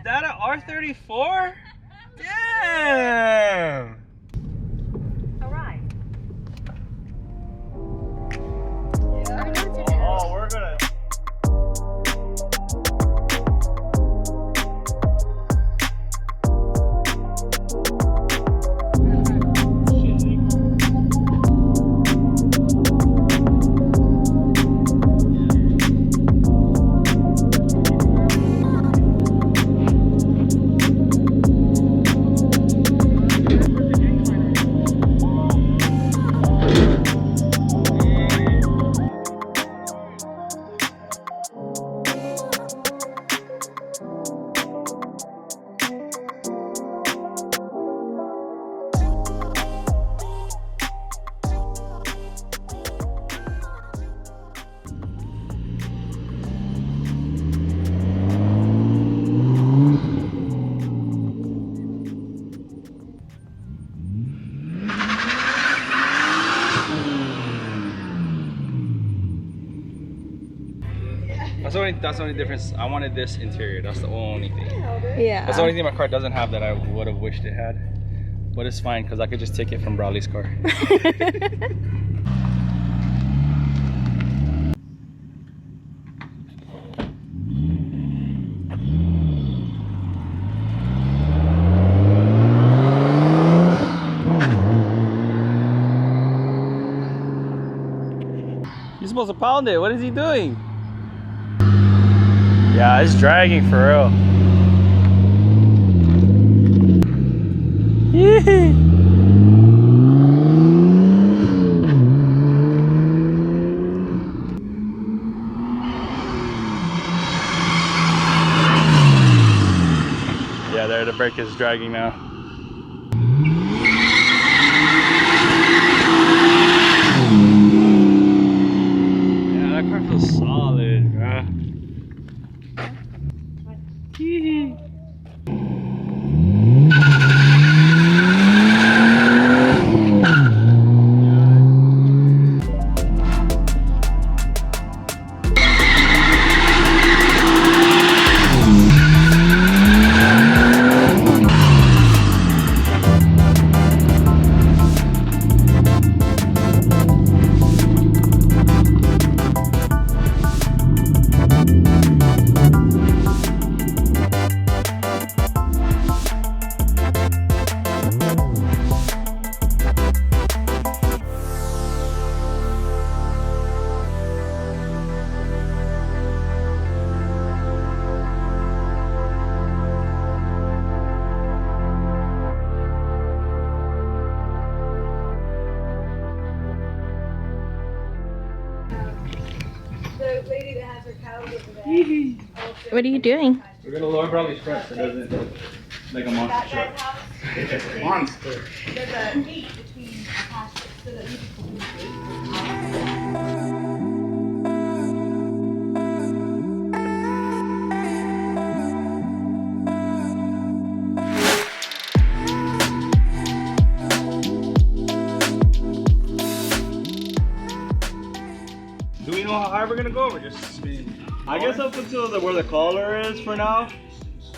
that an R34? Damn! Alright. Oh, we're gonna... That's the only difference. I wanted this interior. That's the only thing. Yeah. That's the only thing my car doesn't have that I would have wished it had. But it's fine because I could just take it from Bradley's car. You're supposed to pound it. What is he doing? Yeah, it's dragging for real. Yeah, there, the brake is dragging now. Yeah, that car feels solid, bruh. The lady that has her cows over there. What are you doing? We're gonna lower Bradley's front so it doesn't look like a monster truck. Monster. There's a gate between the pastures so that you can Do we know how high we're gonna go? We're just spinning. I guess up until where the collar is for now,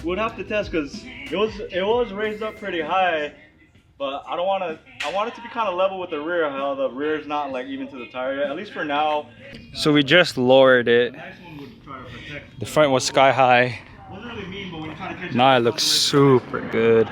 we'd have to test because it was raised up pretty high, but I want it to be kind of level with the rear. How the rear is not like even to the tire yet, at least for now. So we just lowered it. The front was sky high. Now it looks super good.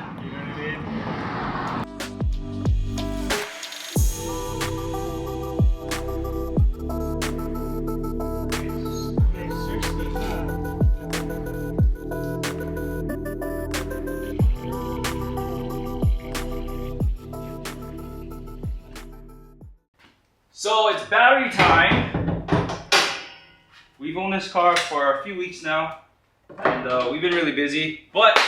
So it's battery time. We've owned this car for a few weeks now, and we've been really busy, but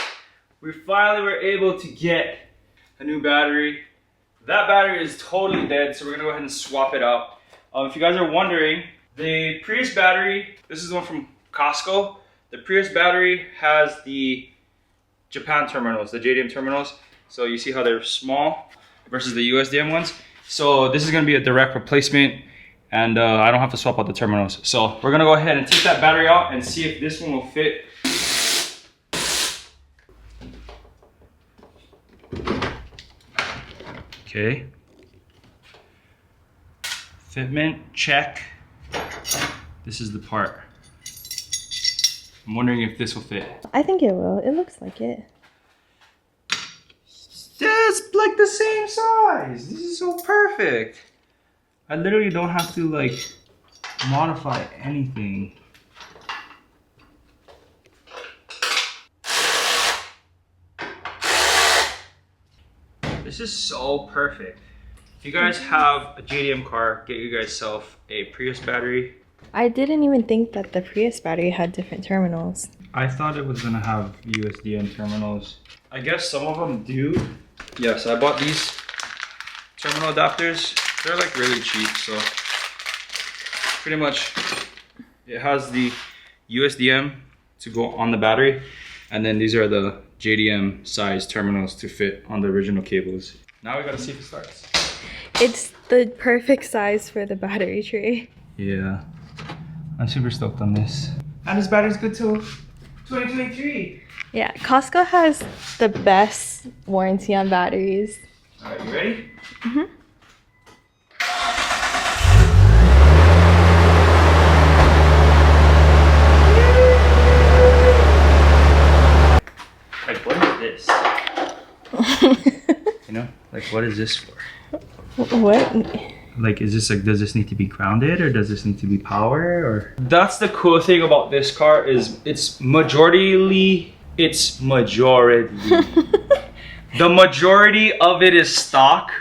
we finally were able to get a new battery. That battery is totally dead, so we're gonna go ahead and swap it out. If you guys are wondering, the Prius battery, this is the one from Costco. The Prius battery has the Japan terminals, the JDM terminals. So you see how they're small versus the USDM ones. So this is gonna be a direct replacement, and I don't have to swap out the terminals. So we're gonna go ahead and take that battery out and see if this one will fit Okay. Fitment, check. This is the part. I'm wondering if this will fit. I think it will. It looks like it. It's like the same size. This is so perfect. I literally don't have to like modify anything. This is so perfect. If you guys have a JDM car, get you guys self a Prius battery. I didn't even think that the Prius battery had different terminals. I thought it was gonna have USDN terminals. I guess some of them do. Yes, I bought these terminal adapters. They're like really cheap, so pretty much it has the USDM to go on the battery, and then these are the JDM size terminals to fit on the original cables. Now we gotta see if it starts. It's the perfect size for the battery tray. Yeah, I'm super stoked on this. And this battery's good till 2023. Yeah, Costco has the best warranty on batteries. All right, you ready? Mm-hmm. Like, what is this? You know, like, what is this for? What? Like, is this like, does this need to be grounded or does this need to be power or? That's the cool thing about this car is it's majority. The majority of it is stock,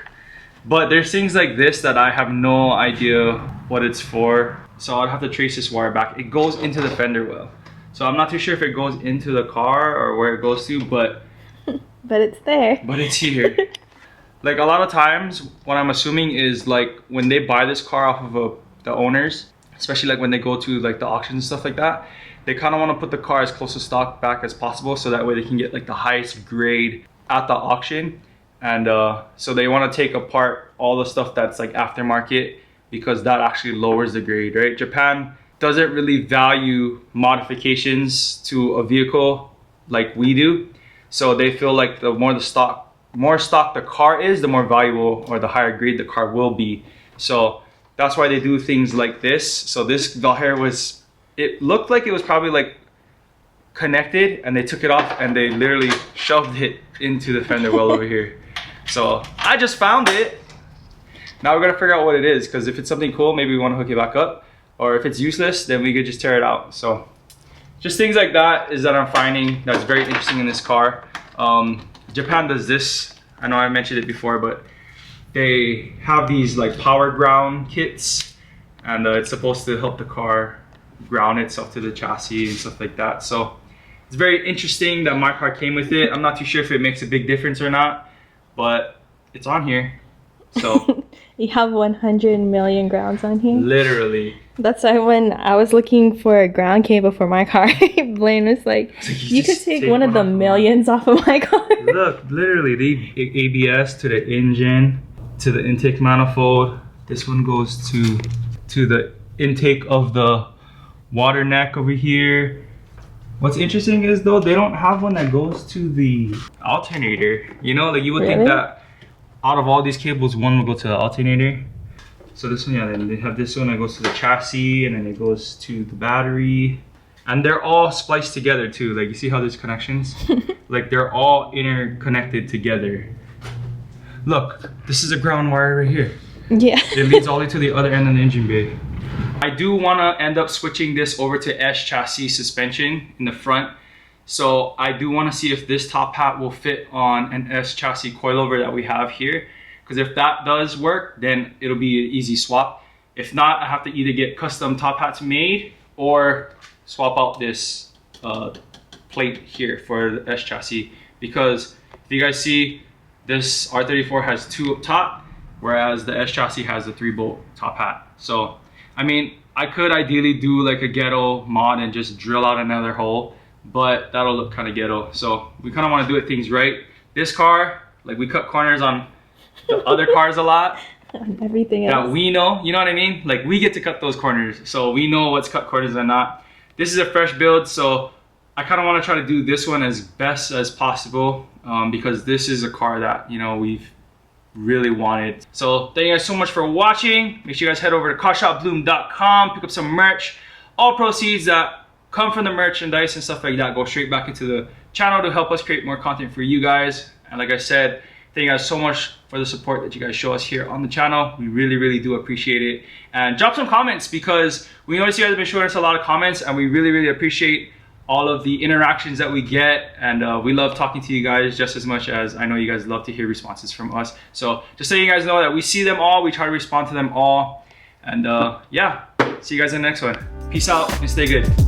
but there's things like this that I have no idea what it's for. So I'd have to trace this wire back. It goes into the fender well. So I'm not too sure if it goes into the car or where it goes to, but it's there. But it's here. Like a lot of times what I'm assuming is like when they buy this car off of the owners, especially like when they go to like the auctions and stuff like that, they kind of want to put the car as close to stock back as possible so that way they can get like the highest grade at the auction. And so they want to take apart all the stuff that's like aftermarket because that actually lowers the grade, right? Japan doesn't really value modifications to a vehicle like we do. So they feel like the more stock the car is, the more valuable or the higher grade the car will be. So that's why they do things like this. So this here was, it looked like it was probably like connected and they took it off and they literally shoved it into the fender well over here. So I just found it. Now we're gonna figure out what it is, because if it's something cool, maybe we want to hook it back up, or if it's useless, then we could just tear it out. So just things like that is that I'm finding that's very interesting in this car. Japan does this. I know I mentioned it before, but they have these like power ground kits, and it's supposed to help the car ground itself to the chassis and stuff like that. So it's very interesting that my car came with it. I'm not too sure if it makes a big difference or not, but it's on here. So you have 100 million grounds on here. Literally. That's why when I was looking for a ground cable for my car, Blaine was like, you could take one of the millions off of my car. Look, literally the ABS to the engine, to the intake manifold. This one goes to the intake of the water neck over here. What's interesting is though, they don't have one that goes to the alternator. You know, like you would think that out of all these cables, one will go to the alternator. So this one, yeah, then they have this one that goes to the chassis, and then it goes to the battery. And they're all spliced together too. Like you see how there's connections? Like they're all interconnected together. Look, this is a ground wire right here. Yeah. It leads all the way to the other end of the engine bay. I do want to end up switching this over to S chassis suspension in the front. So I do want to see if this top hat will fit on an S chassis coilover that we have here. Because if that does work, then it'll be an easy swap. If not, I have to either get custom top hats made or swap out this plate here for the S chassis. Because if you guys see, this R34 has 2 up top, whereas the S chassis has the 3-bolt top hat. So, I mean, I could ideally do like a ghetto mod and just drill out another hole, but that'll look kind of ghetto. So we kind of want to do things right. This car, like we cut corners on the other cars a lot. Everything else. That we know, you know what I mean? Like we get to cut those corners, so we know what's cut corners and not. This is a fresh build, so I kind of want to try to do this one as best as possible, because this is a car that, you know, we've really wanted. So thank you guys so much for watching. Make sure you guys head over to carshopbloom.com, pick up some merch. All proceeds that come from the merchandise and stuff like that go straight back into the channel to help us create more content for you guys. And like I said, thank you guys so much for the support that you guys show us here on the channel. We really, really do appreciate it. And drop some comments, because we notice you guys have been showing us a lot of comments, and we really, really appreciate all of the interactions that we get. And we love talking to you guys just as much as I know you guys love to hear responses from us. So just so you guys know that we see them all, we try to respond to them all. And yeah, see you guys in the next one. Peace out and stay good.